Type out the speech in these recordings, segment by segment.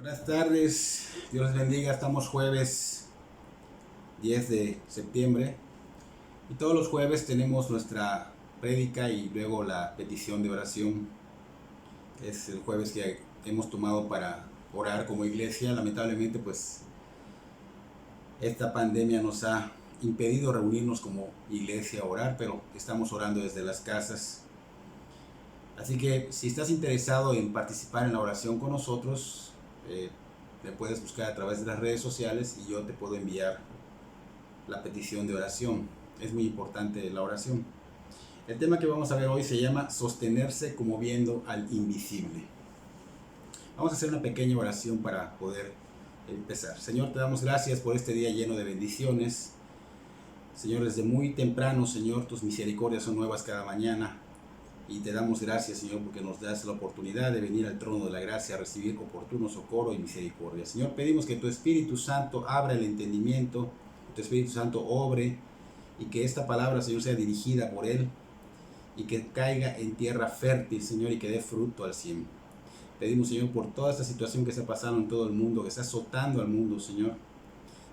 Buenas tardes, Dios les bendiga. Estamos jueves 10 de septiembre y todos los jueves tenemos nuestra prédica y luego la petición de oración. Es el jueves que hemos tomado para orar como iglesia. Lamentablemente, pues esta pandemia nos ha impedido reunirnos como iglesia a orar, pero estamos orando desde las casas. Así que si estás interesado en participar en la oración con nosotros, me puedes buscar a través de las redes sociales y yo te puedo enviar la petición de oración. Es muy importante la oración. El tema que vamos a ver hoy se llama sostenerse como viendo al invisible. Vamos a hacer una pequeña oración para poder empezar. Señor, te damos gracias por este día lleno de bendiciones. Señor, desde muy temprano, Señor, tus misericordias son nuevas cada mañana. Y te damos gracias, Señor, porque nos das la oportunidad de venir al trono de la gracia a recibir oportuno socorro y misericordia. Señor, pedimos que tu Espíritu Santo abra el entendimiento, que tu Espíritu Santo obre y que esta palabra, Señor, sea dirigida por Él y que caiga en tierra fértil, Señor, y que dé fruto al 100. Pedimos, Señor, por toda esta situación que está pasando en todo el mundo, que está azotando al mundo, Señor.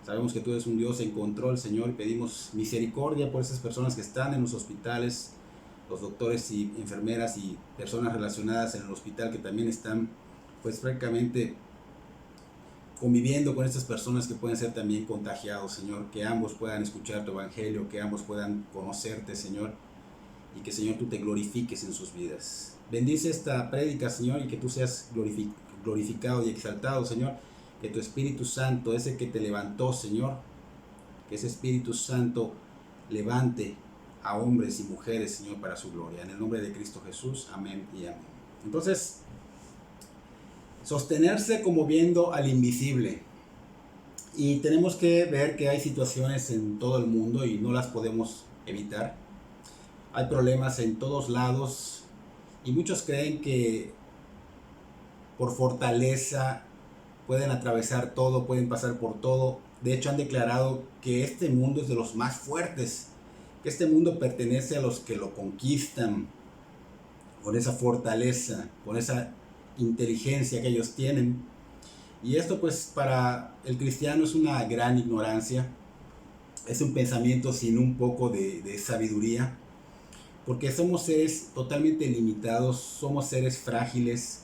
Sabemos que tú eres un Dios en control, Señor, y pedimos misericordia por esas personas que están en los hospitales, los doctores y enfermeras y personas relacionadas en el hospital que también están, pues francamente, conviviendo con estas personas que pueden ser también contagiados, Señor, que ambos puedan escuchar tu evangelio, que ambos puedan conocerte, Señor, y que, Señor, tú te glorifiques en sus vidas. Bendice esta prédica, Señor, y que tú seas glorificado y exaltado, Señor, que tu Espíritu Santo, ese que te levantó, Señor, que ese Espíritu Santo levante a hombres y mujeres, Señor, para su gloria. En el nombre de Cristo Jesús, amén y amén. Entonces, sostenerse como viendo al invisible. Y tenemos que ver que hay situaciones en todo el mundo y no las podemos evitar. Hay problemas en todos lados y muchos creen que por fortaleza pueden atravesar todo, pueden pasar por todo. De hecho, han declarado que este mundo es de los más fuertes, que este mundo pertenece a los que lo conquistan con esa fortaleza, con esa inteligencia que ellos tienen. Y esto, pues, para el cristiano es una gran ignorancia, es un pensamiento sin un poco de sabiduría, porque somos seres totalmente limitados, somos seres frágiles,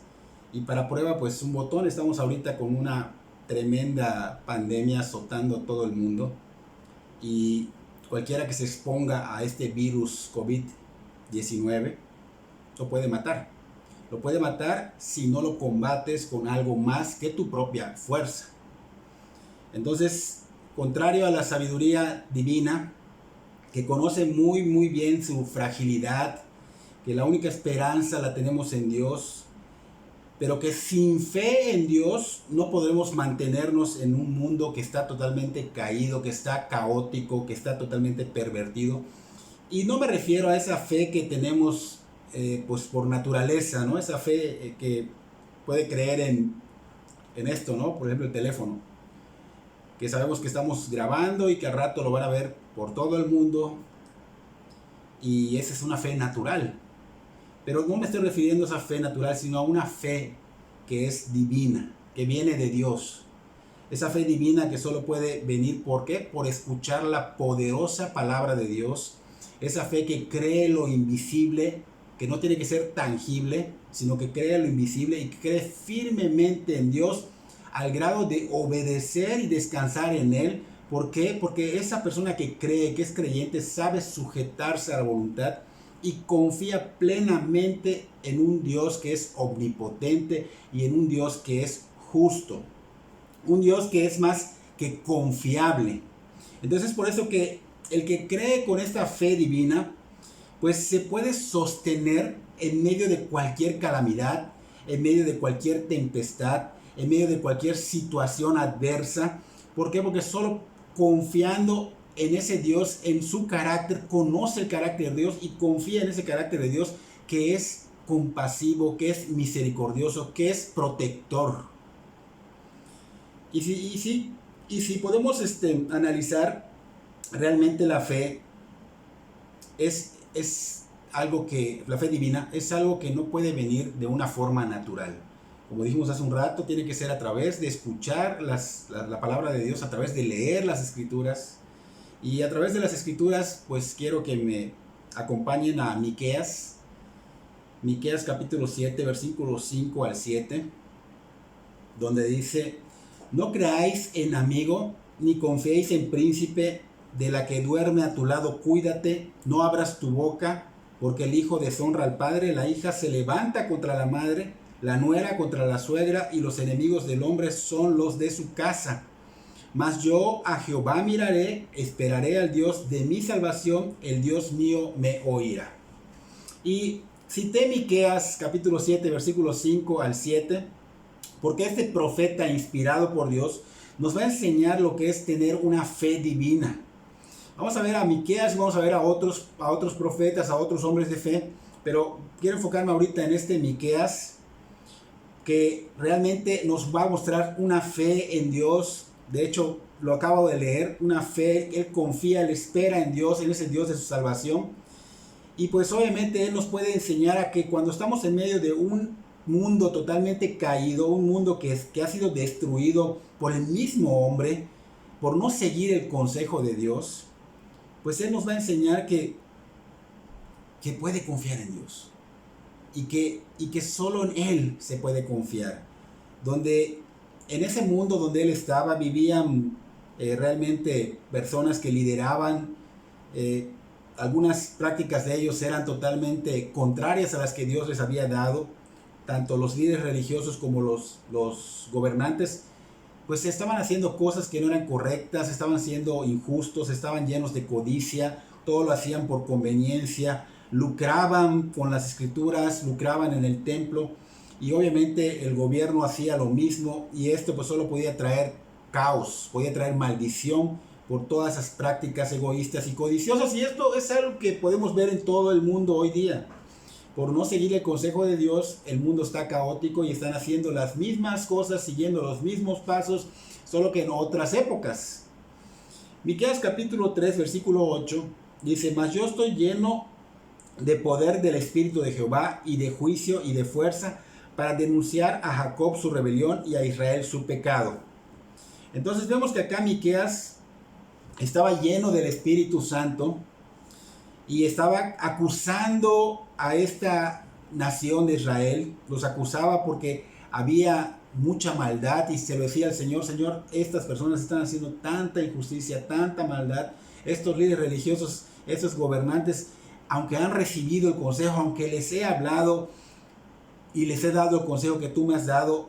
y para prueba, pues un botón, estamos ahorita con una tremenda pandemia azotando a todo el mundo, y cualquiera que se exponga a este virus COVID-19 lo puede matar. Lo puede matar si no lo combates con algo más que tu propia fuerza. Entonces, contrario a la sabiduría divina, que conoce muy bien su fragilidad, que la única esperanza la tenemos en Dios, pero que sin fe en Dios no podremos mantenernos en un mundo que está totalmente caído, que está caótico, que está totalmente pervertido. Y no me refiero a esa fe que tenemos pues por naturaleza, ¿no? Esa fe que puede creer en esto, ¿no? Por ejemplo, el teléfono, que sabemos que estamos grabando y que al rato lo van a ver por todo el mundo, y esa es una fe natural. Pero no me estoy refiriendo a esa fe natural, sino a una fe que es divina, que viene de Dios. Esa fe divina que solo puede venir, ¿por qué? Por escuchar la poderosa palabra de Dios. Esa fe que cree lo invisible, que no tiene que ser tangible, sino que cree lo invisible y que cree firmemente en Dios al grado de obedecer y descansar en Él. ¿Por qué? Porque esa persona que cree, que es creyente, sabe sujetarse a la voluntad y confía plenamente en un Dios que es omnipotente y en un Dios que es justo. Un Dios que es más que confiable. Entonces, por eso que el que cree con esta fe divina, pues se puede sostener en medio de cualquier calamidad, en medio de cualquier tempestad, en medio de cualquier situación adversa. ¿Por qué? Porque solo confiando en ese Dios, en su carácter, conoce el carácter de Dios y confía en ese carácter de Dios que es compasivo, que es misericordioso, que es protector. Y si podemos analizar, realmente la fe es algo que, la fe divina es algo que no puede venir de una forma natural. como dijimos hace un rato, tiene que ser a través de escuchar la palabra de Dios, a través de leer las escrituras. Y a través de las escrituras, pues quiero que me acompañen a Miqueas. Miqueas capítulo 7, versículos 5 al 7, donde dice: no creáis en amigo, ni confiéis en príncipe, de la que duerme a tu lado, cuídate, no abras tu boca, porque el hijo deshonra al padre, la hija se levanta contra la madre, la nuera contra la suegra, y los enemigos del hombre son los de su casa. Mas yo a Jehová miraré, esperaré al Dios de mi salvación, el Dios mío me oirá. Y cité Miqueas capítulo 7, versículos 5 al 7, porque este profeta inspirado por Dios nos va a enseñar lo que es tener una fe divina. Vamos a ver a Miqueas, vamos a ver a otros profetas, a otros hombres de fe, pero quiero enfocarme ahorita en este Miqueas, que realmente nos va a mostrar una fe en Dios. De hecho, lo acabo de leer, una fe, él confía, él espera en Dios, él es el Dios de su salvación. Y pues obviamente él nos puede enseñar a que cuando estamos en medio de un mundo totalmente caído, un mundo que ha sido destruido por el mismo hombre, por no seguir el consejo de Dios, pues él nos va a enseñar que puede confiar en Dios. Y que solo en él se puede confiar. Donde en ese mundo donde él estaba vivían realmente personas que lideraban. Algunas prácticas de ellos eran totalmente contrarias a las que Dios les había dado. Tanto los líderes religiosos como los gobernantes pues estaban haciendo cosas que no eran correctas, estaban siendo injustos, estaban llenos de codicia, todo lo hacían por conveniencia, lucraban con las escrituras, lucraban en el templo, y obviamente el gobierno hacía lo mismo, y esto pues solo podía traer caos, podía traer maldición por todas esas prácticas egoístas y codiciosas. Y esto es algo que podemos ver en todo el mundo hoy día. Por no seguir el consejo de Dios, el mundo está caótico y están haciendo las mismas cosas, siguiendo los mismos pasos, solo que en otras épocas. Miqueas capítulo 3, versículo 8, dice: mas yo estoy lleno de poder del Espíritu de Jehová, y de juicio y de fuerza, para denunciar a Jacob su rebelión y a Israel su pecado. Entonces vemos que acá Miqueas estaba lleno del Espíritu Santo y estaba acusando a esta nación de Israel. Los acusaba porque había mucha maldad, y se lo decía al Señor: Señor, estas personas están haciendo tanta injusticia, tanta maldad. Estos líderes religiosos, estos gobernantes, aunque han recibido el consejo, aunque les he hablado y les he dado el consejo que tú me has dado,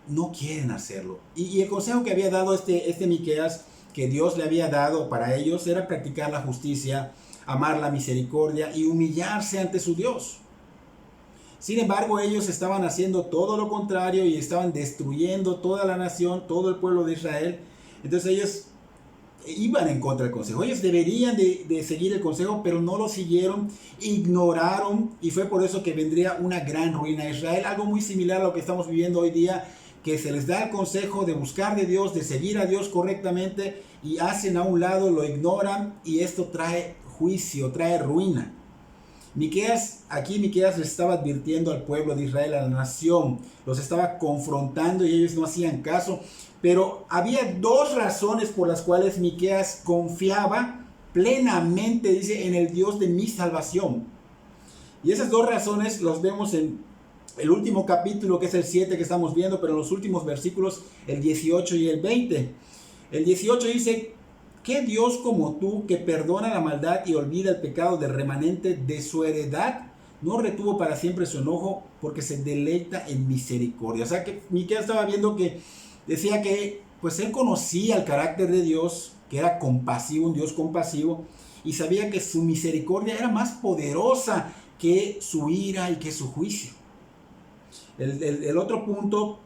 no quieren hacerlo. Y el consejo que había dado este Miqueas, que Dios le había dado para ellos, era practicar la justicia, amar la misericordia y humillarse ante su Dios. Sin embargo, ellos estaban haciendo todo lo contrario y estaban destruyendo toda la nación, todo el pueblo de Israel. Entonces ellos iban en contra del consejo. Ellos deberían de seguir el consejo, pero no lo siguieron, ignoraron, y fue por eso que vendría una gran ruina a Israel. Algo muy similar a lo que estamos viviendo hoy día, que se les da el consejo de buscar de Dios, de seguir a Dios correctamente, y hacen a un lado, lo ignoran, y esto trae juicio, trae ruina. Miqueas les estaba advirtiendo al pueblo de Israel, a la nación, los estaba confrontando y ellos no hacían caso. Pero había dos razones por las cuales Miqueas confiaba plenamente, dice, en el Dios de mi salvación. Y esas dos razones los vemos en el último capítulo, que es el 7 que estamos viendo, pero en los últimos versículos, el 18 y el 20. El 18 dice: ¿qué Dios como tú, que perdona la maldad y olvida el pecado del remanente de su heredad, no retuvo para siempre su enojo, porque se deleita en misericordia? O sea que Miqueas estaba viendo que decía que pues él conocía el carácter de Dios, que era compasivo, un Dios compasivo, y sabía que su misericordia era más poderosa que su ira y que su juicio. El otro punto,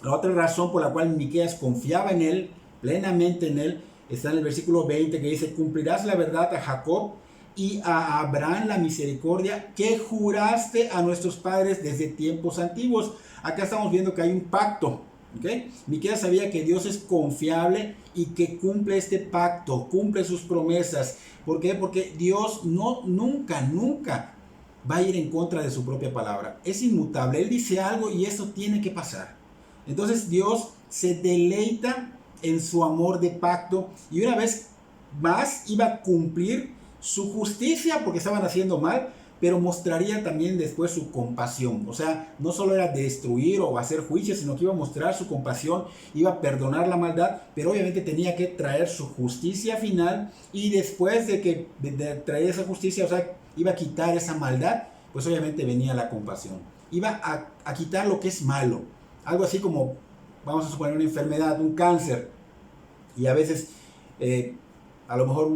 la otra razón por la cual Miqueas confiaba en él, plenamente en él, está en el versículo 20, que dice: cumplirás la verdad a Jacob y a Abraham la misericordia que juraste a nuestros padres desde tiempos antiguos. Acá estamos viendo que hay un pacto. ¿Okay? Miqueas sabía que Dios es confiable y que cumple este pacto, cumple sus promesas. ¿Por qué? Porque Dios nunca va a ir en contra de su propia palabra. Es inmutable. Él dice algo y eso tiene que pasar. Entonces Dios se deleita en su amor de pacto y una vez más iba a cumplir su justicia porque estaban haciendo mal, pero mostraría también después su compasión. O sea, no solo era destruir o hacer juicio, sino que iba a mostrar su compasión, iba a perdonar la maldad, pero obviamente tenía que traer su justicia final y después de que traer esa justicia, o sea, iba a quitar esa maldad, pues obviamente venía la compasión. Iba a quitar lo que es malo. Algo así como, vamos a suponer una enfermedad, un cáncer, y a veces a lo mejor,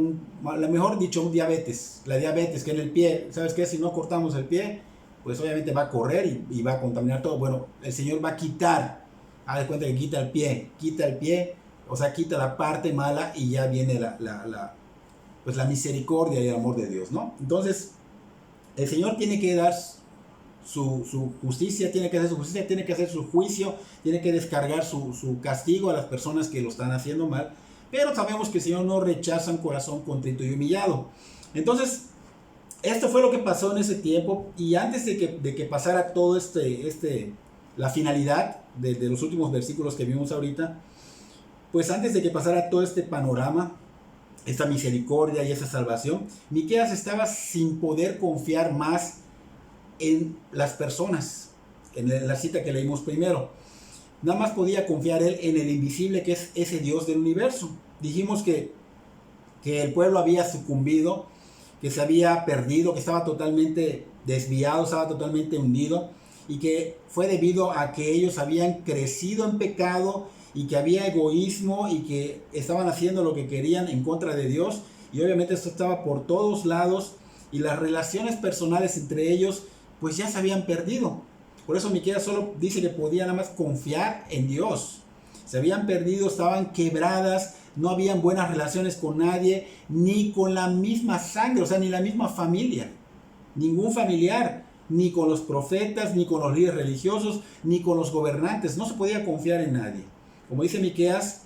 mejor dicho, un diabetes, la diabetes que en el pie, ¿sabes qué? Si no cortamos el pie, pues obviamente va a correr y va a contaminar todo. Bueno, el Señor va a quitar, haz de cuenta que quita el pie, o sea, quita la parte mala y ya viene pues la misericordia y el amor de Dios, ¿no? Entonces, el Señor tiene que dar su justicia, tiene que hacer su justicia, tiene que hacer su juicio, tiene que descargar su castigo a las personas que lo están haciendo mal, pero sabemos que el Señor no rechaza un corazón contrito y humillado. Entonces, esto fue lo que pasó en ese tiempo, y antes de que pasara todo la finalidad de los últimos versículos que vimos ahorita, pues antes de que pasara todo este panorama, esta misericordia y esa salvación, Miqueas estaba sin poder confiar más en las personas, en la cita que leímos primero. Nada más podía confiar él en el invisible, que es ese Dios del universo. Dijimos que el pueblo había sucumbido, que se había perdido, que estaba totalmente desviado, estaba totalmente hundido, y que fue debido a que ellos habían crecido en pecado y que había egoísmo y que estaban haciendo lo que querían en contra de Dios, y obviamente esto estaba por todos lados, y las relaciones personales entre ellos pues ya se habían perdido. Por eso Miqueas solo dice que podía nada más confiar en Dios. Se habían perdido, estaban quebradas, no habían buenas relaciones con nadie, ni con la misma sangre, o sea, ni la misma familia, ningún familiar, ni con los profetas, ni con los líderes religiosos, ni con los gobernantes. No se podía confiar en nadie. Como dice Miqueas,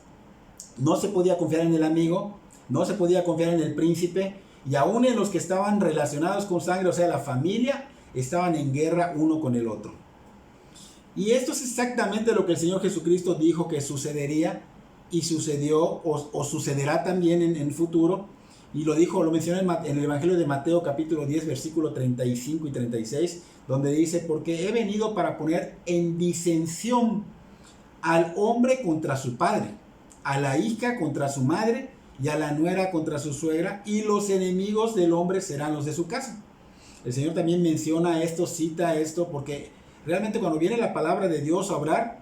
no se podía confiar en el amigo, no se podía confiar en el príncipe, y aún en los que estaban relacionados con sangre, o sea, la familia, estaban en guerra uno con el otro. Y esto es exactamente lo que el Señor Jesucristo dijo que sucedería, y sucedió o sucederá también en el futuro. Y lo menciona en el Evangelio de Mateo capítulo 10 versículo 35 y 36, donde dice: porque he venido para poner en disensión al hombre contra su padre, a la hija contra su madre, y a la nuera contra su suegra, y los enemigos del hombre serán los de su casa. El Señor también menciona esto, cita esto, porque realmente cuando viene la palabra de Dios a obrar,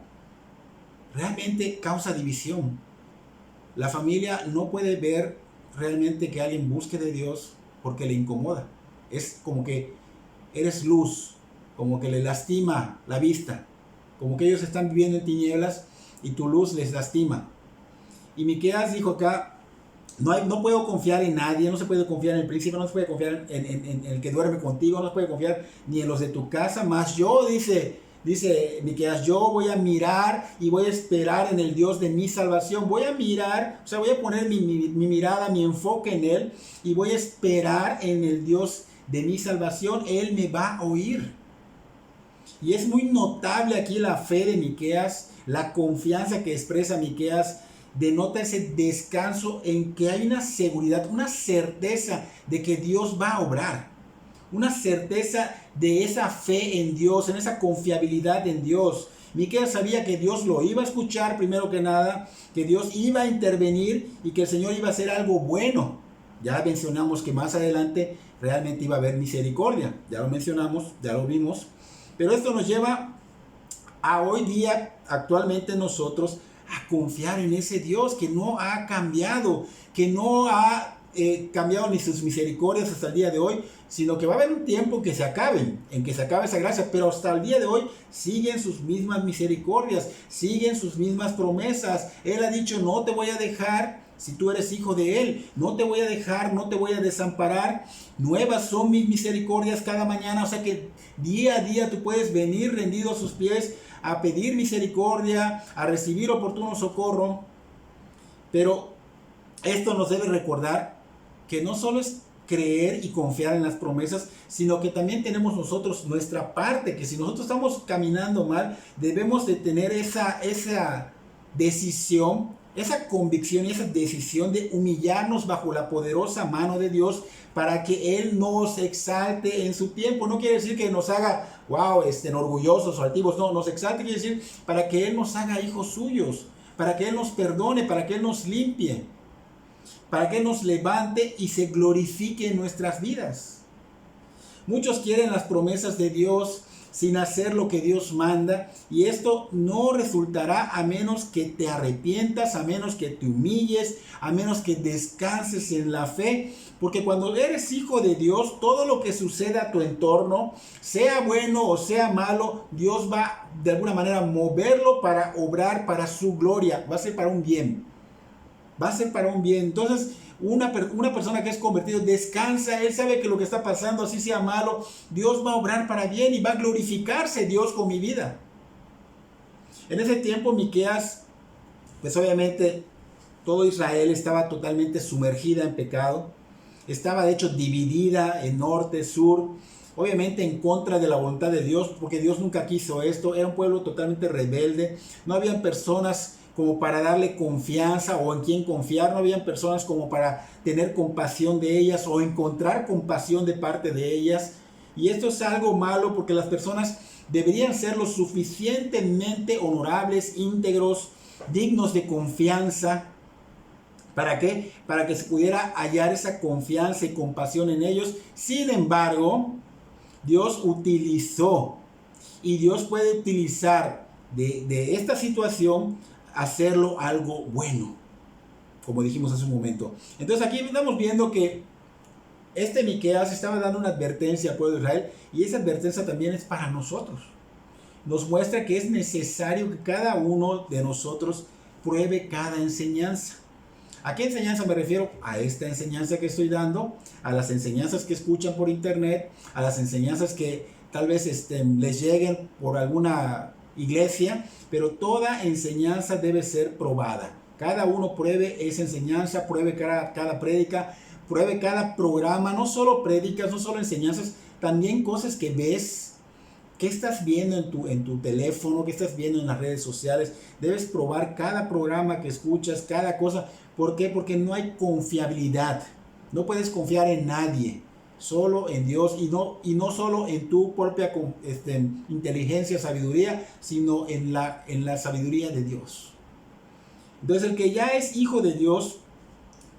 realmente causa división. La familia no puede ver realmente que alguien busque de Dios porque le incomoda. Es como que eres luz, como que le lastima la vista, como que ellos están viviendo en tinieblas y tu luz les lastima. Y Miqueas dijo acá: no puedo confiar en nadie, no se puede confiar en el príncipe, no se puede confiar en el que duerme contigo, no se puede confiar ni en los de tu casa, más yo, dice Miqueas, yo voy a mirar y voy a esperar en el Dios de mi salvación. Voy a mirar, o sea, voy a poner mi mirada, mi enfoque en Él, y voy a esperar en el Dios de mi salvación. Él me va a oír. Y es muy notable aquí la fe de Miqueas, la confianza que expresa Miqueas. Denota ese descanso en que hay una seguridad, una certeza de que Dios va a obrar. Una certeza de esa fe en Dios, en esa confiabilidad en Dios. Miqueas sabía que Dios lo iba a escuchar primero que nada, que Dios iba a intervenir y que el Señor iba a hacer algo bueno. Ya mencionamos que más adelante realmente iba a haber misericordia. Ya lo mencionamos, ya lo vimos. Pero esto nos lleva a hoy día, actualmente nosotros, a confiar en ese Dios que no ha cambiado, que no ha cambiado ni sus misericordias hasta el día de hoy, sino que va a haber un tiempo que se acaben, en que se acabe esa gracia, pero hasta el día de hoy siguen sus mismas misericordias, siguen sus mismas promesas. Él ha dicho: no te voy a dejar si tú eres hijo de Él, no te voy a dejar, no te voy a desamparar, nuevas son mis misericordias cada mañana. O sea que día a día tú puedes venir rendido a sus pies a pedir misericordia, a recibir oportuno socorro. Pero esto nos debe recordar que no solo es creer y confiar en las promesas, sino que también tenemos nosotros nuestra parte, que si nosotros estamos caminando mal, debemos de tener esa decisión, esa convicción y esa decisión de humillarnos bajo la poderosa mano de Dios para que Él nos exalte en su tiempo. No quiere decir que nos haga, wow, orgullosos o altivos, no, nos exalte quiere decir para que Él nos haga hijos suyos, para que Él nos perdone, para que Él nos limpie, para que Él nos levante y se glorifique en nuestras vidas. Muchos quieren las promesas de Dios sin hacer lo que Dios manda, y esto no resultará a menos que te arrepientas, a menos que te humilles, a menos que descanses en la fe, porque cuando eres hijo de Dios, todo lo que suceda a tu entorno, sea bueno o sea malo, Dios va de alguna manera a moverlo para obrar para su gloria, va a ser para un bien. Va a ser para un bien. Entonces, una persona que es convertido descansa, él sabe que lo que está pasando, así sea malo, Dios va a obrar para bien y va a glorificarse Dios con mi vida. En ese tiempo, Miqueas, pues obviamente todo Israel estaba totalmente sumergida en pecado, estaba de hecho dividida en norte, sur, obviamente en contra de la voluntad de Dios, porque Dios nunca quiso esto, era un pueblo totalmente rebelde, no habían personas como para darle confianza o en quien confiar, no habían personas como para tener compasión de ellas o encontrar compasión de parte de ellas. Y esto es algo malo porque las personas deberían ser lo suficientemente honorables, íntegros, dignos de confianza. ¿Para qué? Para que se pudiera hallar esa confianza y compasión en ellos. Sin embargo, Dios utilizó y Dios puede utilizar de esta situación hacerlo algo bueno, como dijimos hace un momento. Entonces aquí estamos viendo que Miqueas estaba dando una advertencia al pueblo de Israel, y esa advertencia también es para nosotros. Nos muestra que es necesario que cada uno de nosotros pruebe cada enseñanza. ¿A qué enseñanza me refiero? A esta enseñanza que estoy dando, a las enseñanzas que escuchan por internet, a las enseñanzas que tal vez les lleguen por alguna iglesia, pero toda enseñanza debe ser probada. Cada uno pruebe esa enseñanza, pruebe cada prédica, pruebe cada programa, no solo prédicas, no solo enseñanzas, también cosas que ves, que estás viendo en tu teléfono, que estás viendo en las redes sociales. Debes probar cada programa que escuchas, cada cosa. ¿Por qué? Porque no hay confiabilidad. No puedes confiar en nadie, solo en Dios, y no solo en tu propia inteligencia, sabiduría, sino en la sabiduría de Dios. Entonces, el que ya es hijo de Dios,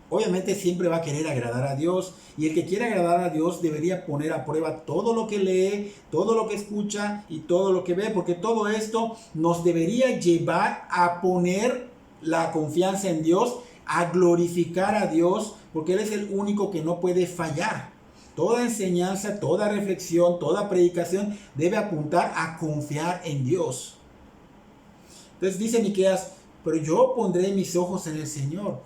obviamente siempre va a querer agradar a Dios, y el que quiere agradar a Dios debería poner a prueba todo lo que lee, todo lo que escucha y todo lo que ve, porque todo esto nos debería llevar a poner la confianza en Dios, a glorificar a Dios, porque Él es el único que no puede fallar. Toda enseñanza, toda reflexión, toda predicación debe apuntar a confiar en Dios. Entonces dice Miqueas, pero yo pondré mis ojos en el Señor.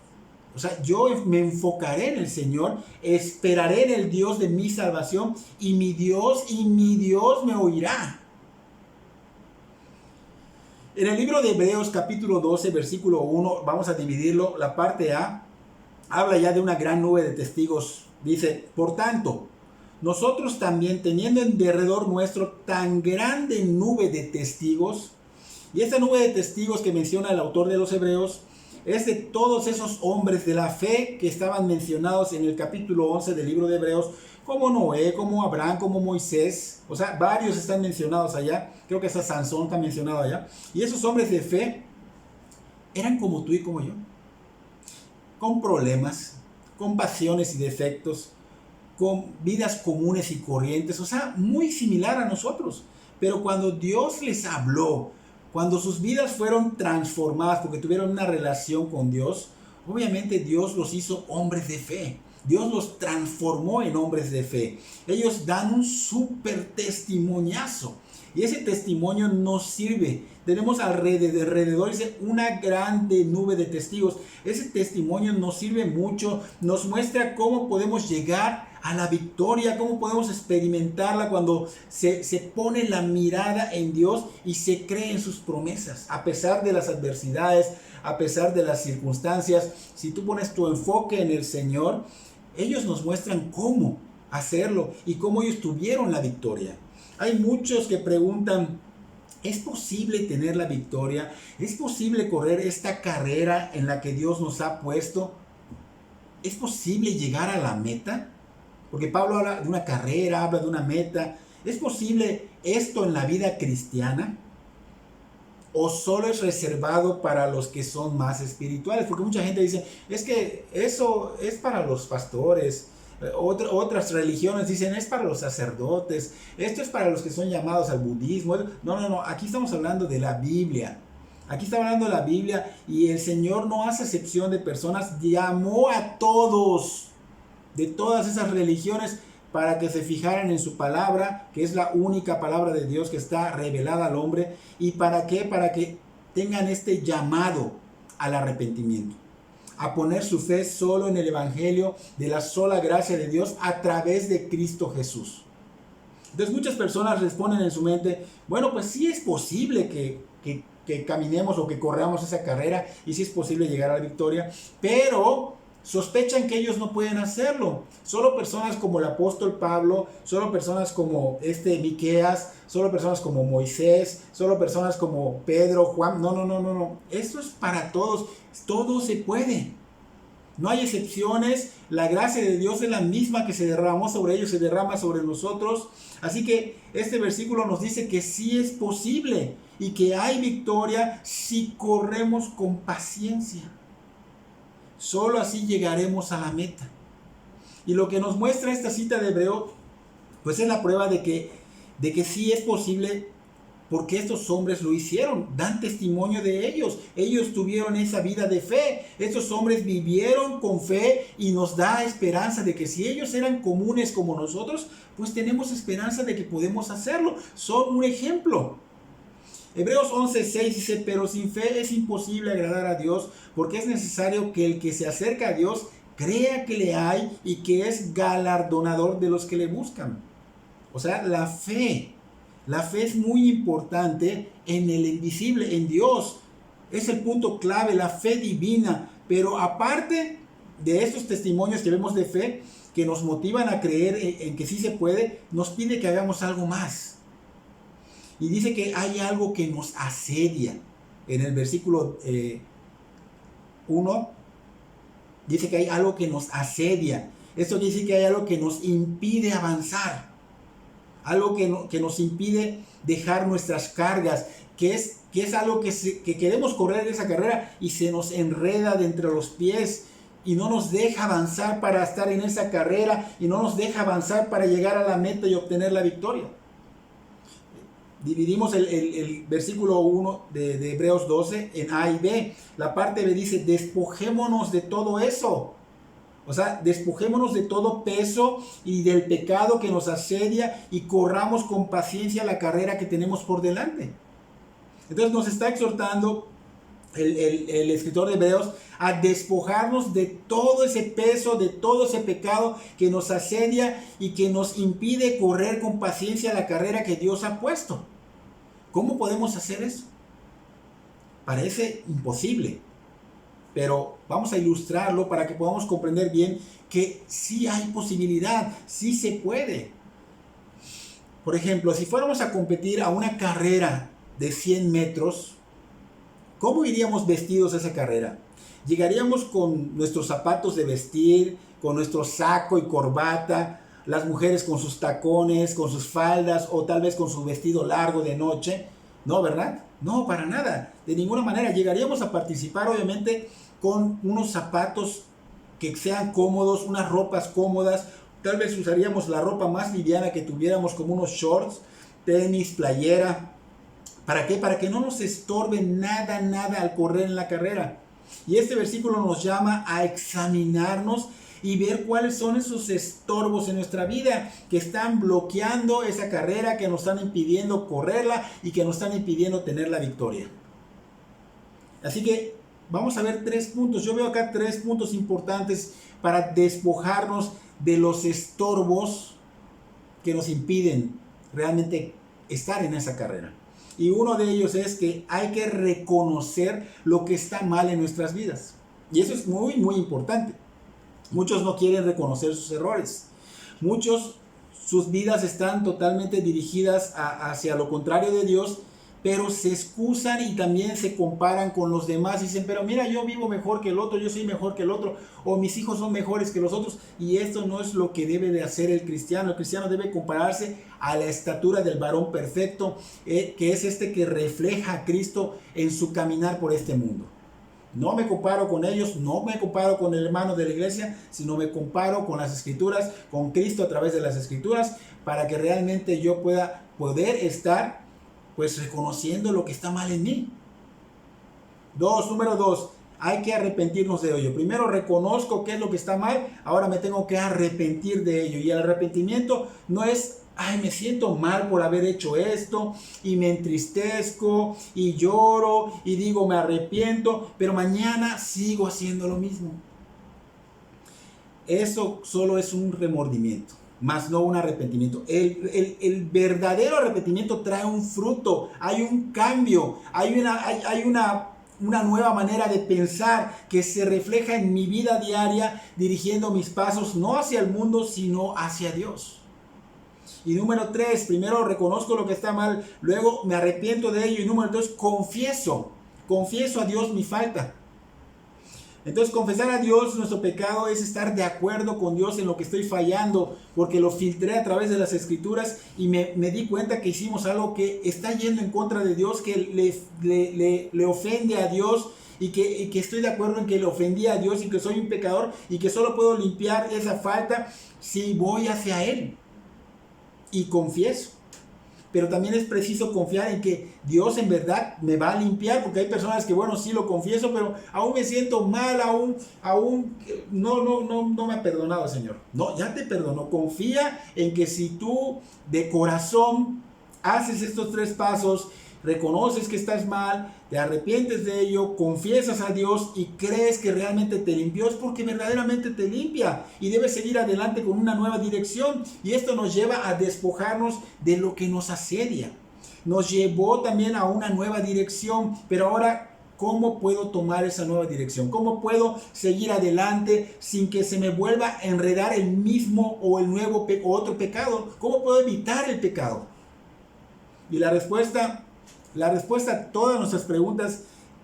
O sea, yo me enfocaré en el Señor, esperaré en el Dios de mi salvación, y mi Dios me oirá. En el libro de Hebreos capítulo 12, versículo 1, vamos a dividirlo, la parte A, habla ya de una gran nube de testigos. Dice, por tanto, nosotros también, teniendo en derredor nuestro tan grande nube de testigos, y esta nube de testigos que menciona el autor de los Hebreos, es de todos esos hombres de la fe que estaban mencionados en el capítulo 11 del libro de Hebreos, como Noé, como Abraham, como Moisés. O sea, varios están mencionados allá. Creo que hasta Sansón está mencionado allá. Y esos hombres de fe eran como tú y como yo, con problemas, con pasiones y defectos, con vidas comunes y corrientes, o sea, muy similar a nosotros. Pero cuando Dios les habló, cuando sus vidas fueron transformadas porque tuvieron una relación con Dios, obviamente Dios los hizo hombres de fe. Dios los transformó en hombres de fe. Ellos dan un súper testimoniazo. Y ese testimonio nos sirve. Tenemos alrededor dice, una grande nube de testigos. Ese testimonio nos sirve mucho. Nos muestra cómo podemos llegar a la victoria, cómo podemos experimentarla cuando se pone la mirada en Dios y se cree en sus promesas. A pesar de las adversidades, a pesar de las circunstancias, si tú pones tu enfoque en el Señor, ellos nos muestran cómo hacerlo y cómo ellos tuvieron la victoria. Hay muchos que preguntan, ¿es posible tener la victoria? ¿Es posible correr esta carrera en la que Dios nos ha puesto? ¿Es posible llegar a la meta? Porque Pablo habla de una carrera, habla de una meta. ¿Es posible esto en la vida cristiana? ¿O solo es reservado para los que son más espirituales? Porque mucha gente dice, es que eso es para los pastores. Otras religiones dicen, es para los sacerdotes. Esto es para los que son llamados al budismo. No. Aquí estamos hablando de la Biblia. Aquí está hablando de la Biblia y el Señor no hace excepción de personas. Llamó a todos de todas esas religiones para que se fijaran en su palabra, que es la única palabra de Dios que está revelada al hombre. ¿Y para qué? Para que tengan este llamado al arrepentimiento, a poner su fe solo en el Evangelio de la sola gracia de Dios a través de Cristo Jesús. Entonces muchas personas responden en su mente, bueno, pues sí es posible que caminemos o que corramos esa carrera y sí es posible llegar a la victoria, pero sospechan que ellos no pueden hacerlo. Solo personas como el apóstol Pablo, solo personas como Miqueas, solo personas como Moisés, solo personas como Pedro, Juan. No. Esto es para todos. Todo se puede. No hay excepciones. La gracia de Dios es la misma que se derramó sobre ellos, se derrama sobre nosotros. Así que este versículo nos dice que sí es posible y que hay victoria si corremos con paciencia. Solo así llegaremos a la meta. Y lo que nos muestra esta cita de Hebreo, pues es la prueba de que sí es posible, porque estos hombres lo hicieron, dan testimonio de ellos. Ellos tuvieron esa vida de fe. Estos hombres vivieron con fe y nos da esperanza de que si ellos eran comunes como nosotros, pues tenemos esperanza de que podemos hacerlo. Son un ejemplo. Hebreos 11:6 dice, pero sin fe es imposible agradar a Dios, porque es necesario que el que se acerca a Dios crea que le hay y que es galardonador de los que le buscan. O sea, la fe es muy importante en el invisible, en Dios. Es el punto clave, la fe divina. Pero aparte de estos testimonios que vemos de fe, que nos motivan a creer en que sí se puede, nos pide que hagamos algo más. Y dice que hay algo que nos asedia. En el versículo 1 dice que hay algo que nos asedia. Esto quiere decir que hay algo que nos impide avanzar. Algo que nos impide dejar nuestras cargas. Que es algo que queremos correr esa carrera y se nos enreda de entre los pies. Y no nos deja avanzar para estar en esa carrera. Y no nos deja avanzar para llegar a la meta y obtener la victoria. Dividimos el versículo 1 de Hebreos 12 en A y B. La parte B dice, despojémonos de todo eso. O sea, despojémonos de todo peso y del pecado que nos asedia y corramos con paciencia la carrera que tenemos por delante. Entonces nos está exhortando el escritor de Hebreos a despojarnos de todo ese peso, de todo ese pecado que nos asedia y que nos impide correr con paciencia la carrera que Dios ha puesto. ¿Cómo podemos hacer eso? Parece imposible, pero vamos a ilustrarlo para que podamos comprender bien que sí hay posibilidad, sí se puede. Por ejemplo, si fuéramos a competir a una carrera de 100 metros, ¿cómo iríamos vestidos a esa carrera? Llegaríamos con nuestros zapatos de vestir, con nuestro saco y corbata, las mujeres con sus tacones, con sus faldas o tal vez con su vestido largo de noche. No, ¿verdad? No, para nada. De ninguna manera. Llegaríamos a participar obviamente con unos zapatos que sean cómodos, unas ropas cómodas. Tal vez usaríamos la ropa más liviana que tuviéramos, como unos shorts, tenis, playera. ¿Para qué? Para que no nos estorbe nada al correr en la carrera. Y este versículo nos llama a examinarnos y ver cuáles son esos estorbos en nuestra vida que están bloqueando esa carrera, que nos están impidiendo correrla y que nos están impidiendo tener la victoria. Así que vamos a ver 3 puntos. Yo veo acá 3 puntos importantes para despojarnos de los estorbos que nos impiden realmente estar en esa carrera. Y uno de ellos es que hay que reconocer lo que está mal en nuestras vidas. Y eso es muy, muy importante. Muchos no quieren reconocer sus errores. Muchos, sus vidas están totalmente dirigidas hacia lo contrario de Dios, pero se excusan y también se comparan con los demás. Dicen, pero mira, yo vivo mejor que el otro, yo soy mejor que el otro, o mis hijos son mejores que los otros. Y esto no es lo que debe de hacer el cristiano. El cristiano debe compararse a la estatura del varón perfecto, que es este que refleja a Cristo en su caminar por este mundo. No me comparo con ellos, no me comparo con el hermano de la iglesia, sino me comparo con las escrituras, con Cristo a través de las escrituras, para que realmente yo pueda poder estar pues reconociendo lo que está mal en mí. Número 2, hay que arrepentirnos de ello. Primero reconozco qué es lo que está mal, ahora me tengo que arrepentir de ello. Y el arrepentimiento no es, ay, me siento mal por haber hecho esto, y me entristezco, y lloro, y digo me arrepiento, pero mañana sigo haciendo lo mismo. Eso solo es un remordimiento, más no un arrepentimiento. El verdadero arrepentimiento trae un fruto, hay un cambio, hay una nueva manera de pensar que se refleja en mi vida diaria, dirigiendo mis pasos no hacia el mundo, sino hacia Dios. Y número 3, primero reconozco lo que está mal, luego me arrepiento de ello, y número 2, confieso a Dios mi falta. Entonces, confesar a Dios nuestro pecado es estar de acuerdo con Dios en lo que estoy fallando, porque lo filtré a través de las escrituras y me di cuenta que hicimos algo que está yendo en contra de Dios, que le ofende a Dios, y que estoy de acuerdo en que le ofendí a Dios y que soy un pecador y que solo puedo limpiar esa falta si voy hacia Él y confieso. Pero también es preciso confiar en que Dios en verdad me va a limpiar, porque hay personas que, bueno, sí lo confieso, pero aún me siento mal, aún no me ha perdonado el Señor. No, ya te perdonó. Confía en que si tú de corazón haces estos 3 pasos, reconoces que estás mal, te arrepientes de ello, confiesas a Dios y crees que realmente te limpió, es porque verdaderamente te limpia y debes seguir adelante con una nueva dirección. Y esto nos lleva a despojarnos de lo que nos asedia. Nos llevó también a una nueva dirección, pero ahora, ¿cómo puedo tomar esa nueva dirección? ¿Cómo puedo seguir adelante sin que se me vuelva a enredar el mismo o el nuevo o otro pecado? ¿Cómo puedo evitar el pecado? Y la respuesta a todas nuestras preguntas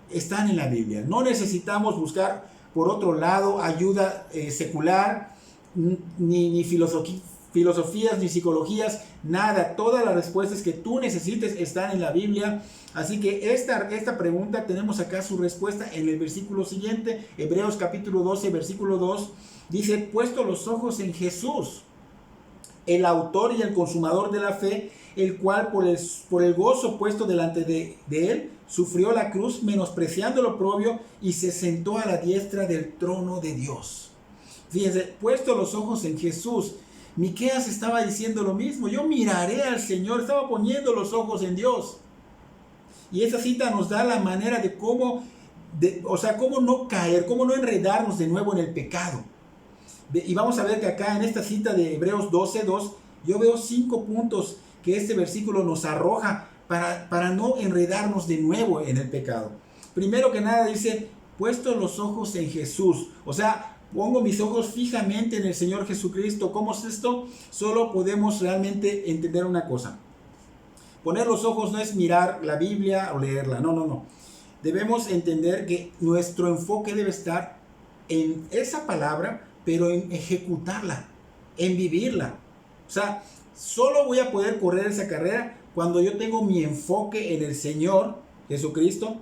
están en la Biblia. No necesitamos buscar por otro lado ayuda secular, ni filosofías, ni psicologías, nada. Todas las respuestas que tú necesites están en la Biblia. Así que esta pregunta tenemos acá su respuesta en el versículo siguiente, Hebreos capítulo 12, versículo 2. Dice, puesto los ojos en Jesús, el autor y el consumador de la fe, el cual por el gozo puesto delante de él, sufrió la cruz, menospreciando lo oprobio, y se sentó a la diestra del trono de Dios. Fíjense, puesto los ojos en Jesús. Miqueas estaba diciendo lo mismo. Yo miraré al Señor, estaba poniendo los ojos en Dios. Y esa cita nos da la manera de cómo no caer, cómo no enredarnos de nuevo en el pecado. Y vamos a ver que acá en esta cita de Hebreos 12:2, yo veo 5 puntos que este versículo nos arroja para no enredarnos de nuevo en el pecado. Primero que nada dice, puesto los ojos en Jesús. O sea, pongo mis ojos fijamente en el Señor Jesucristo. ¿Cómo es esto? Solo podemos realmente entender una cosa. Poner los ojos no es mirar la Biblia o leerla. No. Debemos entender que nuestro enfoque debe estar en esa palabra, pero en ejecutarla, en vivirla. O sea, solo voy a poder correr esa carrera cuando yo tengo mi enfoque en el Señor Jesucristo,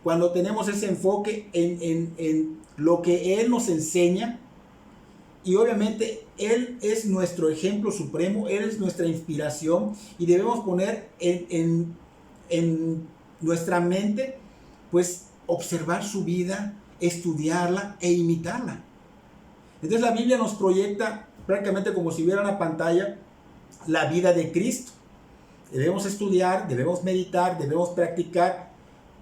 cuando tenemos ese enfoque en lo que Él nos enseña, y obviamente Él es nuestro ejemplo supremo, Él es nuestra inspiración, y debemos poner en nuestra mente, pues, observar su vida, estudiarla e imitarla. Entonces la Biblia nos proyecta prácticamente como si hubiera una pantalla la vida de Cristo. Debemos estudiar, debemos meditar, debemos practicar,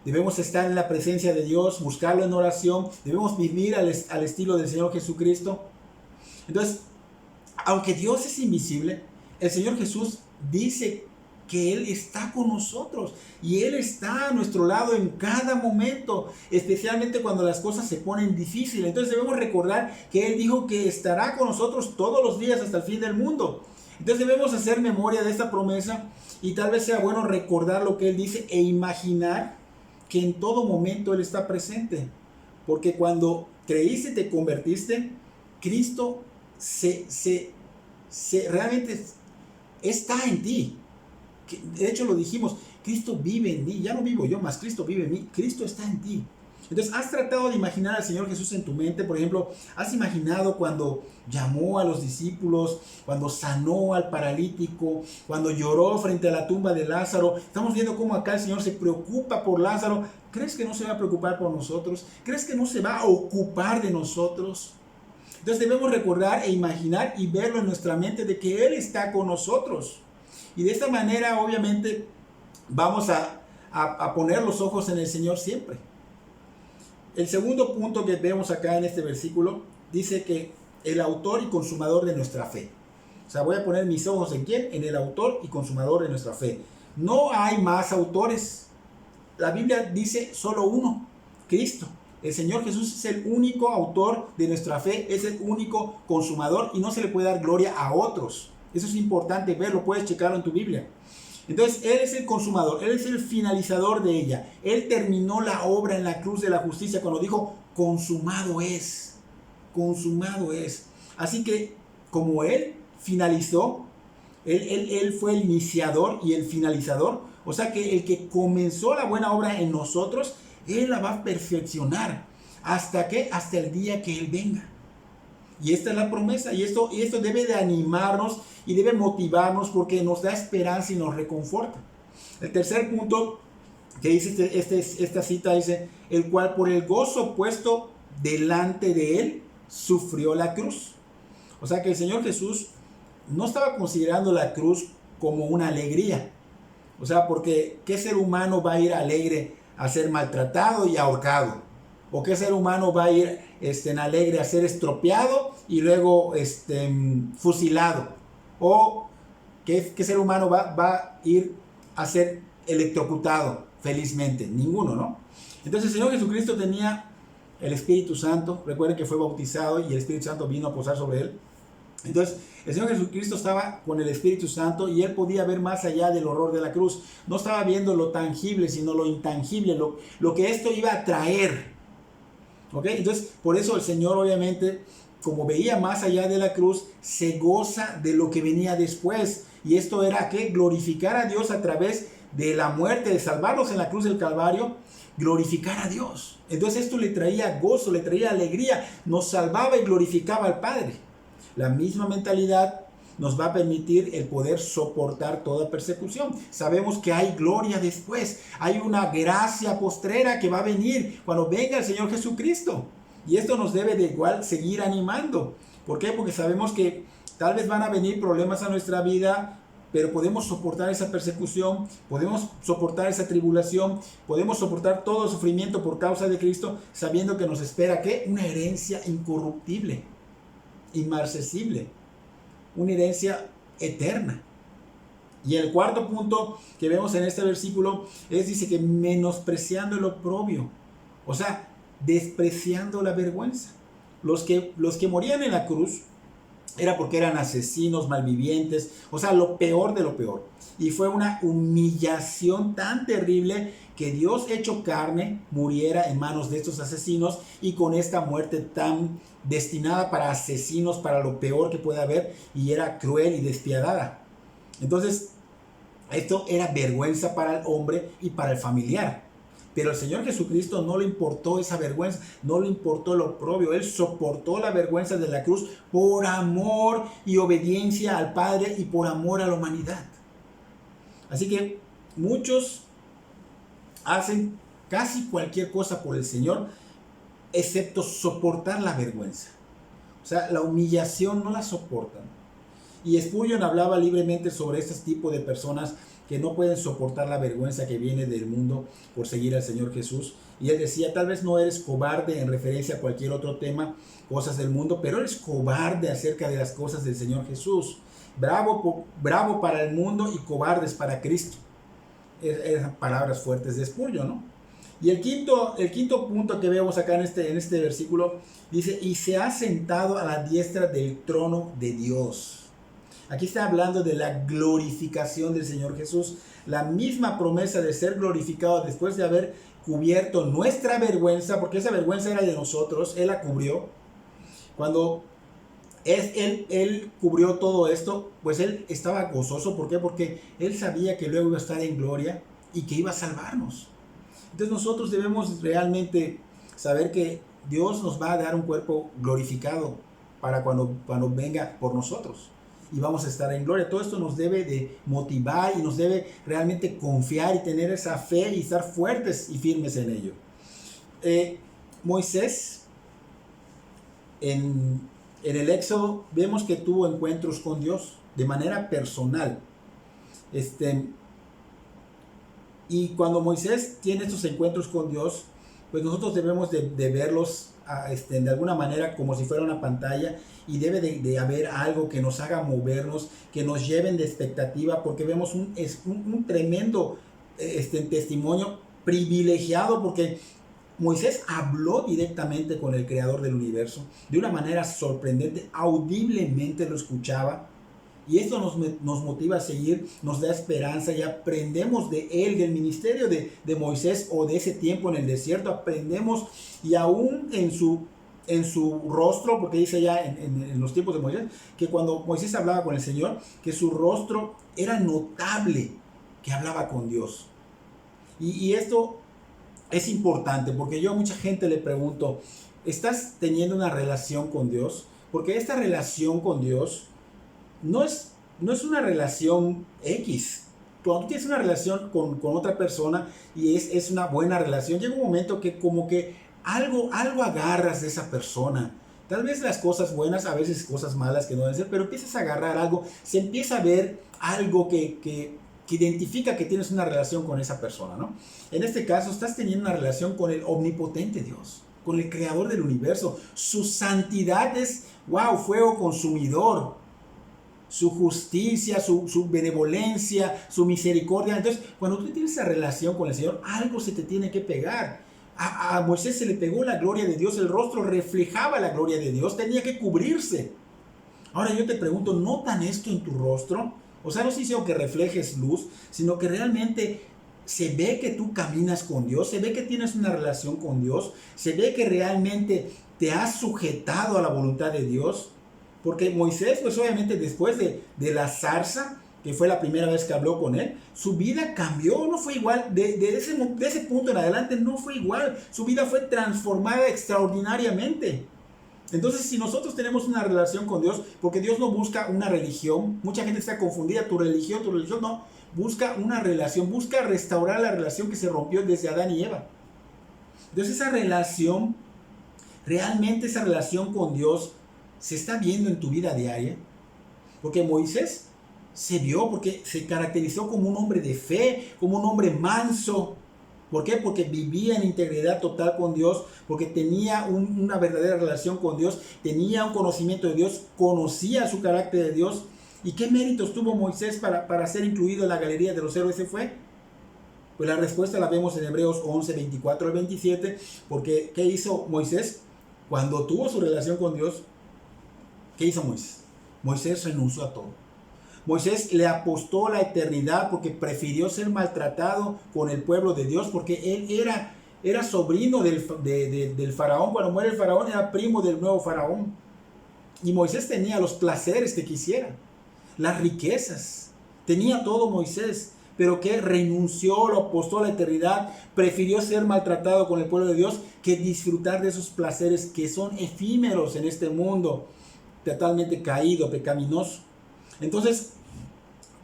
debemos estar en la presencia de Dios, buscarlo en oración, debemos vivir al estilo del Señor Jesucristo. Entonces, aunque Dios es invisible, el Señor Jesús dice que Él está con nosotros y Él está a nuestro lado en cada momento, especialmente cuando las cosas se ponen difíciles. Entonces debemos recordar que Él dijo que estará con nosotros todos los días hasta el fin del mundo. Entonces debemos hacer memoria de esta promesa y tal vez sea bueno recordar lo que Él dice e imaginar que en todo momento Él está presente. Porque cuando creíste y te convertiste, Cristo realmente está en ti. De hecho lo dijimos, Cristo vive en mí, ya no vivo yo, más Cristo vive en mí, Cristo está en ti. Entonces, ¿has tratado de imaginar al Señor Jesús en tu mente? Por ejemplo, ¿has imaginado cuando llamó a los discípulos, cuando sanó al paralítico, cuando lloró frente a la tumba de Lázaro? Estamos viendo cómo acá el Señor se preocupa por Lázaro. ¿Crees que no se va a preocupar por nosotros? ¿Crees que no se va a ocupar de nosotros? Entonces debemos recordar e imaginar y verlo en nuestra mente de que Él está con nosotros. Y de esta manera, obviamente, vamos a poner los ojos en el Señor siempre. El segundo punto que vemos acá en este versículo dice que el autor y consumador de nuestra fe. O sea, voy a poner mis ojos ¿en quién? En el autor y consumador de nuestra fe. No hay más autores. La Biblia dice solo uno, Cristo. El Señor Jesús es el único autor de nuestra fe, es el único consumador y no se le puede dar gloria a otros. Eso es importante verlo, puedes checarlo en tu Biblia. Entonces, Él es el consumador, Él es el finalizador de ella. Él terminó la obra en la cruz de la justicia cuando dijo, consumado es, consumado es. Así que, como Él finalizó, Él fue el iniciador y el finalizador. O sea que el que comenzó la buena obra en nosotros, Él la va a perfeccionar. ¿Hasta qué? Hasta el día que Él venga. Y esta es la promesa, y esto debe de animarnos y debe motivarnos porque nos da esperanza y nos reconforta. El tercer punto que dice esta cita dice, el cual por el gozo puesto delante de Él sufrió la cruz. O sea que el Señor Jesús no estaba considerando la cruz como una alegría. O sea, porque ¿qué ser humano va a ir alegre a ser maltratado y ahorcado? ¿O qué ser humano va a ir alegre a ser estropeado y luego fusilado? ¿O qué ser humano va a ir a ser electrocutado felizmente? Ninguno, ¿no? Entonces el Señor Jesucristo tenía el Espíritu Santo. Recuerden que fue bautizado y el Espíritu Santo vino a posar sobre Él. Entonces el Señor Jesucristo estaba con el Espíritu Santo y Él podía ver más allá del horror de la cruz. No estaba viendo lo tangible, sino lo intangible, lo que esto iba a traer. ¿Okay? Entonces, por eso el Señor, obviamente, como veía más allá de la cruz, se goza de lo que venía después. Y esto era que glorificar a Dios a través de la muerte, de salvarlos en la cruz del Calvario, glorificar a Dios. Entonces esto le traía gozo, le traía alegría, nos salvaba y glorificaba al Padre. La misma mentalidad nos va a permitir el poder soportar toda persecución. Sabemos que hay gloria después, hay una gracia postrera que va a venir cuando venga el Señor Jesucristo. Y esto nos debe de igual seguir animando. ¿Por qué? Porque sabemos que tal vez van a venir problemas a nuestra vida, pero podemos soportar esa persecución, podemos soportar esa tribulación, podemos soportar todo el sufrimiento por causa de Cristo, sabiendo que nos espera, ¿qué? Una herencia incorruptible, inmarcesible. Una herencia eterna. Y el cuarto punto que vemos en este versículo dice que menospreciando el oprobio, o sea, despreciando la vergüenza. Los que morían en la cruz era porque eran asesinos, malvivientes, o sea, lo peor de lo peor. Y fue una humillación tan terrible que Dios hecho carne muriera en manos de estos asesinos y con esta muerte tan destinada para asesinos, para lo peor que puede haber, y era cruel y despiadada. Entonces, esto era vergüenza para el hombre y para el familiar. Pero al Señor Jesucristo no le importó esa vergüenza, no le importó el oprobio. Él soportó la vergüenza de la cruz por amor y obediencia al Padre y por amor a la humanidad. Así que muchos hacen casi cualquier cosa por el Señor, excepto soportar la vergüenza. O sea, la humillación no la soportan. Y Spurgeon hablaba libremente sobre este tipo de personas que no pueden soportar la vergüenza que viene del mundo por seguir al Señor Jesús. Y él decía, tal vez no eres cobarde en referencia a cualquier otro tema, cosas del mundo, pero eres cobarde acerca de las cosas del Señor Jesús. bravo para el mundo y cobardes para Cristo. Eran palabras fuertes de Spurgeon, ¿no? Y el quinto punto que vemos acá en este versículo dice, y se ha sentado a la diestra del trono de Dios. Aquí está hablando de la glorificación del Señor Jesús, la misma promesa de ser glorificado después de haber cubierto nuestra vergüenza, porque esa vergüenza era de nosotros, Él la cubrió. Cuando él cubrió todo esto, pues Él estaba gozoso. ¿Por qué? Porque Él sabía que luego iba a estar en gloria y que iba a salvarnos. Entonces nosotros debemos realmente saber que Dios nos va a dar un cuerpo glorificado para cuando venga por nosotros. Y vamos a estar en gloria. Todo esto nos debe de motivar y nos debe realmente confiar y tener esa fe y estar fuertes y firmes en ello. Moisés, en el Éxodo, vemos que tuvo encuentros con Dios de manera personal. Y cuando Moisés tiene estos encuentros con Dios, pues nosotros debemos de verlos de alguna manera como si fuera una pantalla, y debe de haber algo que nos haga movernos, que nos lleven de expectativa, porque vemos un tremendo testimonio privilegiado, porque Moisés habló directamente con el creador del universo de una manera sorprendente, audiblemente lo escuchaba. Y esto nos motiva a seguir, nos da esperanza y aprendemos de él, del ministerio de Moisés o de ese tiempo en el desierto. Aprendemos, y aún en su rostro, porque dice ya en los tiempos de Moisés, que cuando Moisés hablaba con el Señor, que su rostro era notable, que hablaba con Dios. Y esto es importante, porque yo a mucha gente le pregunto, ¿estás teniendo una relación con Dios? Porque esta relación con Dios no es una relación X. Cuando tú tienes una relación con otra persona y es una buena relación, llega un momento que como que algo agarras de esa persona. Tal vez las cosas buenas, a veces cosas malas que no deben ser, pero empiezas a agarrar algo, se empieza a ver algo que identifica que tienes una relación con esa persona, ¿no? En este caso, estás teniendo una relación con el omnipotente Dios, con el creador del universo. Su santidad es, fuego consumidor. Su justicia, su benevolencia, su misericordia. Entonces, cuando tú tienes esa relación con el Señor, algo se te tiene que pegar. A Moisés se le pegó la gloria de Dios, el rostro reflejaba la gloria de Dios, tenía que cubrirse. Ahora yo te pregunto, ¿notan esto en tu rostro? O sea, no estoy diciendo que reflejes luz, sino que realmente se ve que tú caminas con Dios, se ve que tienes una relación con Dios, se ve que realmente te has sujetado a la voluntad de Dios. Porque Moisés, pues obviamente después de la zarza, que fue la primera vez que habló con él, su vida cambió, no fue igual. De ese punto en adelante no fue igual. Su vida fue transformada extraordinariamente. Entonces, si nosotros tenemos una relación con Dios, porque Dios no busca una religión, mucha gente está confundida, tu religión, no, busca una relación, busca restaurar la relación que se rompió desde Adán y Eva. Entonces, esa relación, realmente esa relación con Dios, se está viendo en tu vida diaria. Porque Moisés se vio, porque se caracterizó como un hombre de fe, como un hombre manso. ¿Por qué? Porque vivía en integridad total con Dios, porque tenía una verdadera relación con Dios, tenía un conocimiento de Dios, conocía su carácter de Dios. ¿Y qué méritos tuvo Moisés para ser incluido en la galería de los héroes? ¿Se fue? Pues la respuesta la vemos en Hebreos 11, 24 al 27, porque ¿qué hizo Moisés? Cuando tuvo su relación con Dios, ¿qué hizo Moisés? Moisés renunció a todo. Moisés le apostó la eternidad porque prefirió ser maltratado con el pueblo de Dios, porque él era sobrino del faraón. Cuando muere el faraón, era primo del nuevo faraón. Y Moisés tenía los placeres que quisiera, las riquezas. Tenía todo Moisés, pero que renunció, lo apostó a la eternidad, prefirió ser maltratado con el pueblo de Dios que disfrutar de esos placeres que son efímeros en este mundo totalmente caído, pecaminoso. Entonces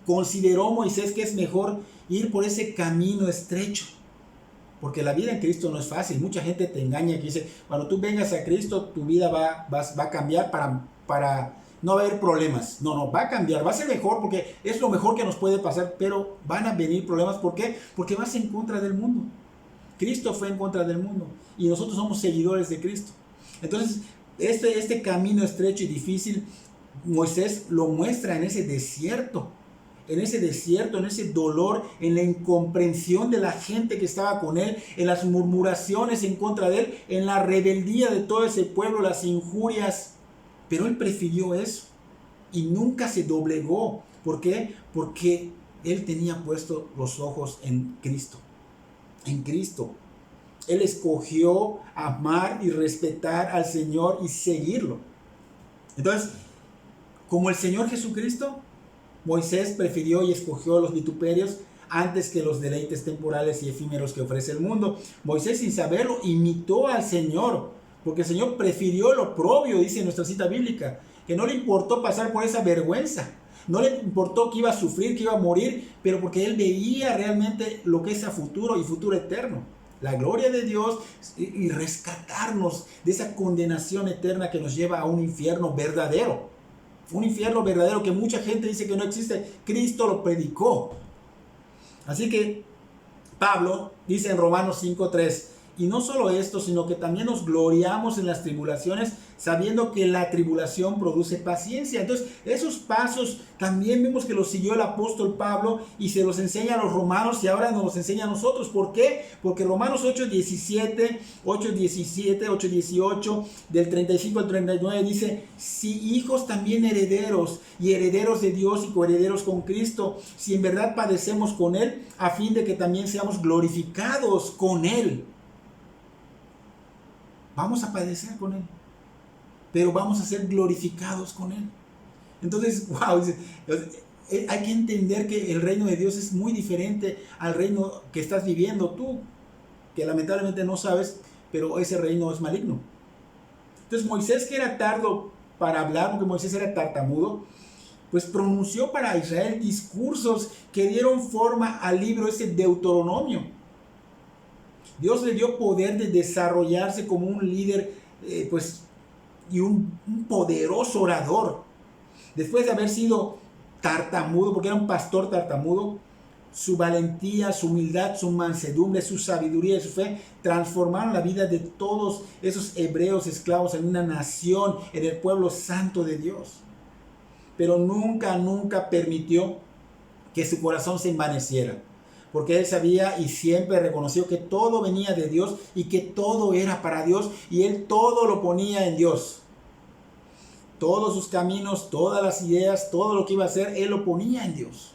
consideró Moisés que es mejor ir por ese camino estrecho, porque la vida en Cristo no es fácil. Mucha gente te engaña, que dice, cuando tú vengas a Cristo, tu vida va a cambiar para no haber problemas. No, va a cambiar, va a ser mejor, porque es lo mejor que nos puede pasar, pero van a venir problemas. ¿Por qué? Porque vas en contra del mundo. Cristo fue en contra del mundo y nosotros somos seguidores de Cristo. Entonces, este camino estrecho y difícil Moisés lo muestra en ese desierto, en ese dolor, en la incomprensión de la gente que estaba con él, en las murmuraciones en contra de él, en la rebeldía de todo ese pueblo, las injurias. Pero él prefirió eso y nunca se doblegó. ¿Por qué? Porque él tenía puesto los ojos en Cristo. En Cristo. Él escogió amar y respetar al Señor y seguirlo. Entonces, como el Señor Jesucristo, Moisés prefirió y escogió los vituperios antes que los deleites temporales y efímeros que ofrece el mundo. Moisés, sin saberlo, imitó al Señor, porque el Señor prefirió lo oprobio, dice nuestra cita bíblica, que no le importó pasar por esa vergüenza, no le importó que iba a sufrir, que iba a morir, pero porque él veía realmente lo que es a futuro y futuro eterno. La gloria de Dios y rescatarnos de esa condenación eterna que nos lleva a un infierno verdadero. Un infierno verdadero que mucha gente dice que no existe. Cristo lo predicó. Así que Pablo dice en Romanos 5:3, y no solo esto, sino que también nos gloriamos en las tribulaciones, sabiendo que la tribulación produce paciencia. Entonces, esos pasos también vemos que los siguió el apóstol Pablo y se los enseña a los romanos y ahora nos los enseña a nosotros. ¿Por qué? Porque Romanos 8:17, 8:18, del 35 al 39 dice, si hijos también herederos y herederos de Dios y coherederos con Cristo, si en verdad padecemos con Él, a fin de que también seamos glorificados con Él. Vamos a padecer con Él, pero vamos a ser glorificados con Él. Entonces, wow, hay que entender que el reino de Dios es muy diferente al reino que estás viviendo tú, que lamentablemente no sabes, pero ese reino es maligno. Entonces Moisés, que era tardo para hablar, porque Moisés era tartamudo, pues pronunció para Israel discursos que dieron forma al libro ese Deuteronomio. Dios le dio poder de desarrollarse como un líder y un poderoso orador. Después de haber sido tartamudo, porque era un pastor tartamudo, su valentía, su humildad, su mansedumbre, su sabiduría y su fe transformaron la vida de todos esos hebreos esclavos en una nación, en el pueblo santo de Dios. Pero nunca permitió que su corazón se envaneciera, porque él sabía y siempre reconoció que todo venía de Dios y que todo era para Dios y él todo lo ponía en Dios. Todos sus caminos, todas las ideas, todo lo que iba a hacer, él lo ponía en Dios.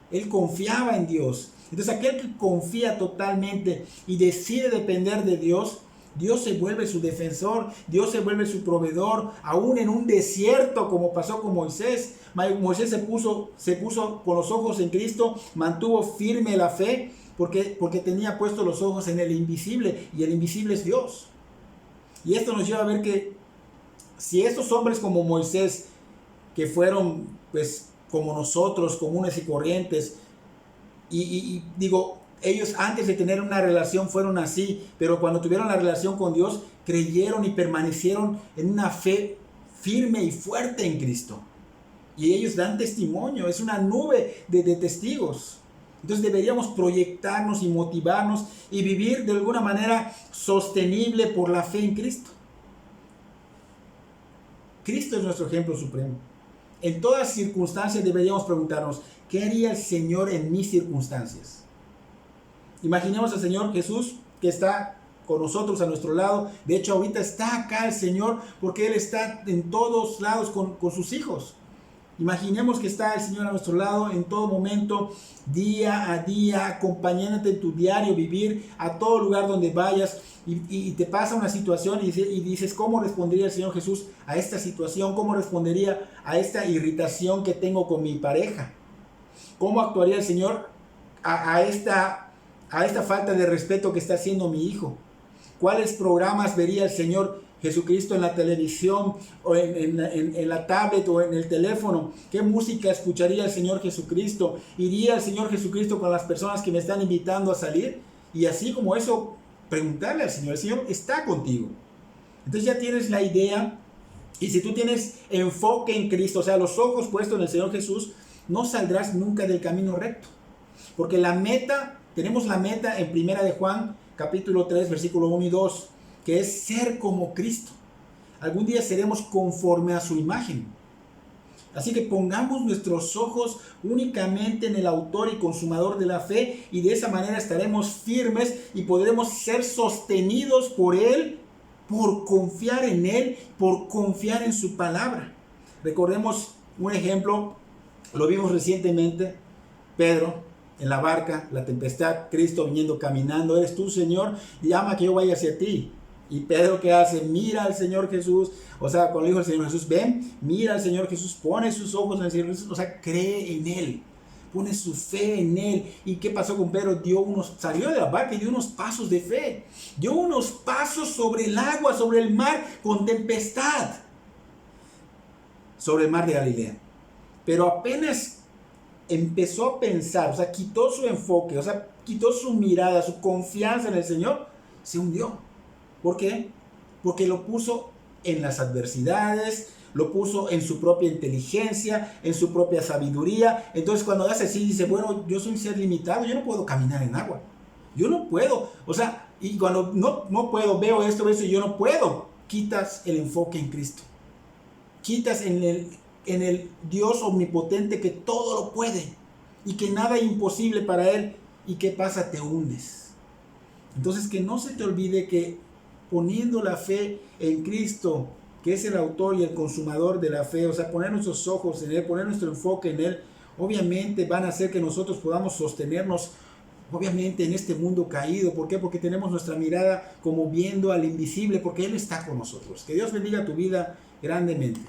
Él confiaba en Dios. Entonces aquel que confía totalmente y decide depender de Dios, Dios se vuelve su defensor, Dios se vuelve su proveedor, aún en un desierto como pasó con Moisés. Moisés se puso con los ojos en Cristo, mantuvo firme la fe porque tenía puestos los ojos en el invisible y el invisible es Dios. Y esto nos lleva a ver que si estos hombres como Moisés, que fueron pues como nosotros, comunes y corrientes, y digo, ellos antes de tener una relación fueron así, pero cuando tuvieron la relación con Dios, creyeron y permanecieron en una fe firme y fuerte en Cristo. Y ellos dan testimonio, es una nube de testigos. Entonces deberíamos proyectarnos y motivarnos y vivir de alguna manera sostenible por la fe en Cristo. Cristo es nuestro ejemplo supremo. En todas circunstancias deberíamos preguntarnos, ¿qué haría el Señor en mis circunstancias? Imaginemos al Señor Jesús que está con nosotros a nuestro lado. De hecho, ahorita está acá el Señor porque Él está en todos lados con sus hijos. Imaginemos que está el Señor a nuestro lado en todo momento, día a día, acompañándote en tu diario vivir, a todo lugar donde vayas y te pasa una situación y dices, ¿cómo respondería el Señor Jesús a esta situación? ¿Cómo respondería a esta irritación que tengo con mi pareja? ¿Cómo actuaría el Señor a esta falta de respeto que está haciendo mi hijo? ¿Cuáles programas vería el Señor Jesucristo en la televisión o en la tablet o en el teléfono? ¿Qué música escucharía el Señor Jesucristo? ¿Iría el Señor Jesucristo con las personas que me están invitando a salir? Y así como eso, preguntarle al Señor. El Señor está contigo. Entonces ya tienes la idea. Y si tú tienes enfoque en Cristo, o sea, los ojos puestos en el Señor Jesús, no saldrás nunca del camino recto. Porque tenemos la meta en 1 de Juan, capítulo 3, versículo 1 y 2, que es ser como Cristo. Algún día seremos conforme a su imagen. Así que pongamos nuestros ojos únicamente en el autor y consumador de la fe, y de esa manera estaremos firmes y podremos ser sostenidos por Él, por confiar en Él, por confiar en su palabra. Recordemos un ejemplo, lo vimos recientemente, Pedro en la barca, la tempestad, Cristo viniendo caminando, eres tú, Señor, llama que yo vaya hacia ti. Y Pedro, ¿qué hace? Mira al Señor Jesús, o sea, cuando dijo el Señor Jesús, ven, mira al Señor Jesús, pone sus ojos en el Señor Jesús, o sea, cree en Él, pone su fe en Él. ¿Y qué pasó con Pedro? Salió de la barca y dio unos pasos de fe, dio unos pasos sobre el agua, sobre el mar, con tempestad, sobre el mar de Galilea. Pero apenas empezó a pensar, o sea, quitó su enfoque, o sea, quitó su mirada, su confianza en el Señor, se hundió. ¿Por qué? Porque lo puso en las adversidades, lo puso en su propia inteligencia, en su propia sabiduría. Entonces cuando hace así, dice, bueno, yo soy un ser limitado, yo no puedo caminar en agua, yo no puedo, o sea, y cuando no puedo, veo esto, y yo no puedo, quitas el enfoque en Cristo, quitas en el Dios omnipotente que todo lo puede y que nada es imposible para Él. ¿Y qué pasa? Te hundes. Entonces, que no se te olvide que poniendo la fe en Cristo, que es el autor y el consumador de la fe, o sea, poner nuestros ojos en Él, poner nuestro enfoque en Él, obviamente van a hacer que nosotros podamos sostenernos, obviamente, en este mundo caído. ¿Por qué? Porque tenemos nuestra mirada como viendo al invisible, porque Él está con nosotros. Que Dios bendiga tu vida grandemente.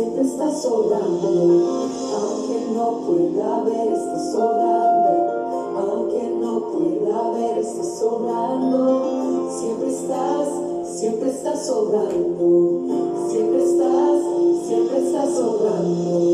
siempre estás sobrando. Aunque no pueda ver, estás sobrando. Aunque no pueda ver, estás sobrando. Siempre estás sobrando. Siempre estás sobrando.